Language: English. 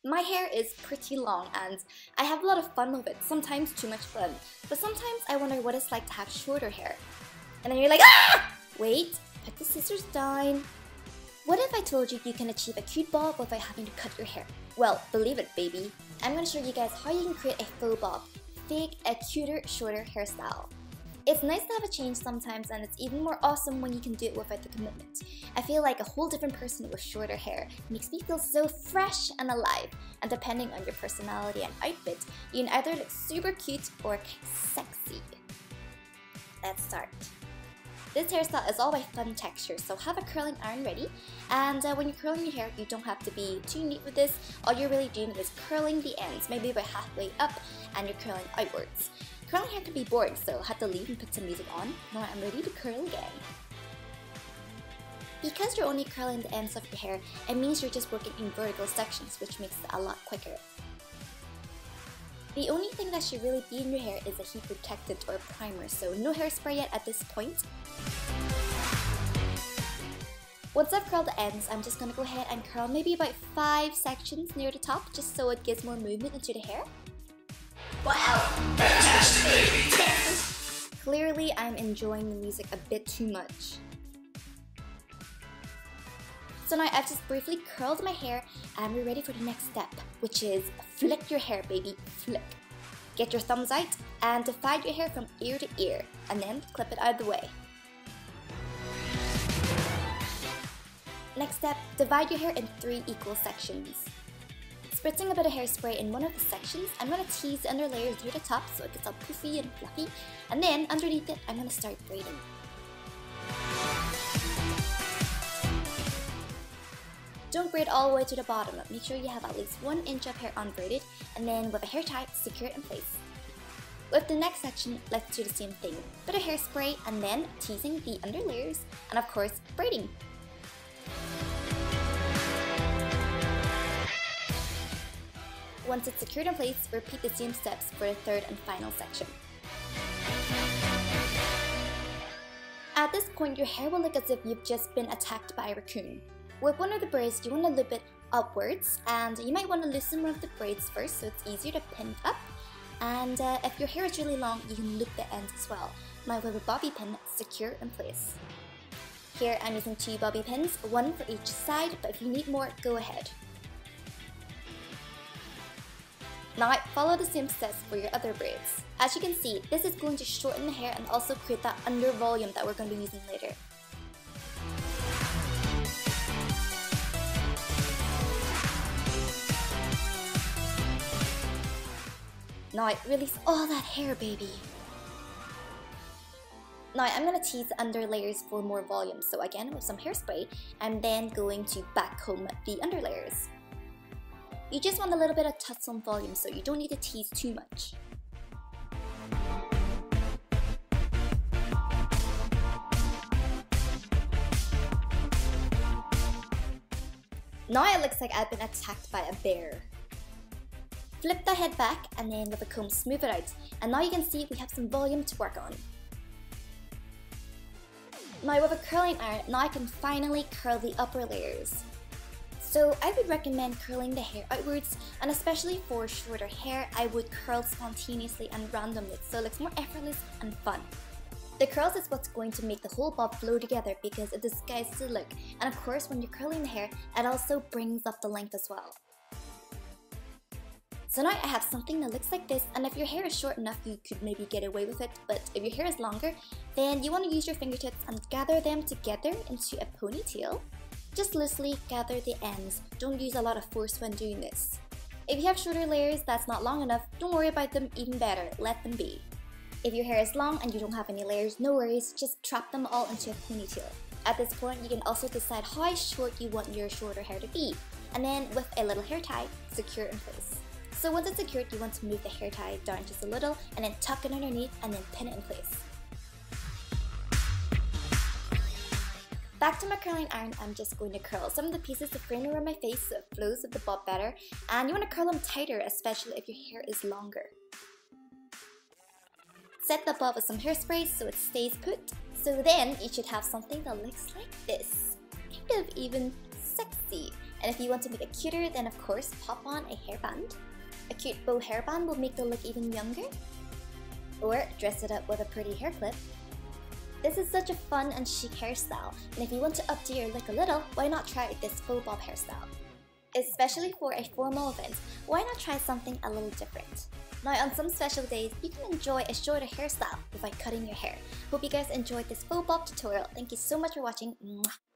My hair is pretty long and I have a lot of fun with it, sometimes too much fun, but sometimes I wonder what it's like to have shorter hair. And then you're like, ah! Wait, put the scissors down. What if I told you you can achieve a cute bob without having to cut your hair? Well, believe it, baby. I'm going to show you guys how you can create a faux bob, fake a cuter, shorter hairstyle. It's nice to have a change sometimes, and it's even more awesome when you can do it without the commitment. I feel like a whole different person with shorter hair. It makes me feel so fresh and alive, and depending on your personality and outfit, you can either look super cute or sexy. Let's start. This hairstyle is all by fun texture, so have a curling iron ready, and when you're curling your hair, you don't have to be too neat with this. All you're really doing is curling the ends, maybe about halfway up, and you're curling outwards. Curling hair can be boring, so I had to leave and put some music on. Now I'm ready to curl again. Because you're only curling the ends of your hair, it means you're just working in vertical sections, which makes it a lot quicker. The only thing that should really be in your hair is a heat protectant or primer, so no hairspray yet at this point. Once I've curled the ends, I'm just going to go ahead and curl maybe about 5 sections near the top, just so it gives more movement into the hair. Wow! Fantastic, baby! Clearly, I'm enjoying the music a bit too much. So now I've just briefly curled my hair and we're ready for the next step, which is flick your hair, baby, flick. Get your thumbs out and divide your hair from ear to ear, and then clip it out of the way. Next step, divide your hair in 3 equal sections. Spritzing a bit of hairspray in one of the sections, I'm going to tease the under layers near the top so it gets all poofy and fluffy, and then underneath it, I'm going to start braiding. Don't braid all the way to the bottom, make sure you have at least 1 inch of hair unbraided, and then with a hair tie, secure it in place. With the next section, let's do the same thing. Bit of hairspray and then teasing the under layers, and of course, braiding. Once it's secured in place, repeat the same steps for the third and final section. At this point, your hair will look as if you've just been attacked by a raccoon. With one of the braids, you want to loop it upwards, and you might want to loosen one of the braids first so it's easier to pin up. And if your hair is really long, you can loop the ends as well. Now with a bobby pin, secure in place. Here I'm using 2 bobby pins, 1 for each side, but if you need more, go ahead. Now follow the same steps for your other braids. As you can see, this is going to shorten the hair and also create that under volume that we're going to be using later. Now release all that hair, baby. Now I'm going to tease the under layers for more volume, so again with some hairspray, I'm then going to backcomb the under layers. You just want a little bit of tussle and volume, so you don't need to tease too much. Now it looks like I've been attacked by a bear. Flip the head back and then with a comb smooth it out, and now you can see we have some volume to work on. Now with a curling iron, now I can finally curl the upper layers. So I would recommend curling the hair outwards, and especially for shorter hair, I would curl spontaneously and randomly so it looks more effortless and fun. The curls is what's going to make the whole bob flow together because it disguises the look, and of course when you're curling the hair, it also brings up the length as well. So now I have something that looks like this, and if your hair is short enough, you could maybe get away with it, but if your hair is longer, then you want to use your fingertips and gather them together into a ponytail. Just loosely gather the ends, don't use a lot of force when doing this. If you have shorter layers that's not long enough, don't worry about them, even better, let them be. If your hair is long and you don't have any layers, no worries, just trap them all into a ponytail. At this point, you can also decide how short you want your shorter hair to be, and then with a little hair tie, secure in place. So once it's secured, you want to move the hair tie down just a little, and then tuck it underneath and then pin it in place. Back to my curling iron, I'm just going to curl some of the pieces to frame around my face so it flows with the bob better, and you want to curl them tighter, especially if your hair is longer. Set the bob with some hairspray so it stays put, so then you should have something that looks like this. Kind of even sexy. And if you want to make it cuter, then of course pop on a hairband. A cute bow hairband will make the look even younger. Or dress it up with a pretty hair clip. This is such a fun and chic hairstyle, and if you want to updo your look a little, why not try this faux bob hairstyle? Especially for a formal event, why not try something a little different? Now on some special days, you can enjoy a shorter hairstyle by cutting your hair. Hope you guys enjoyed this faux bob tutorial. Thank you so much for watching. Mwah.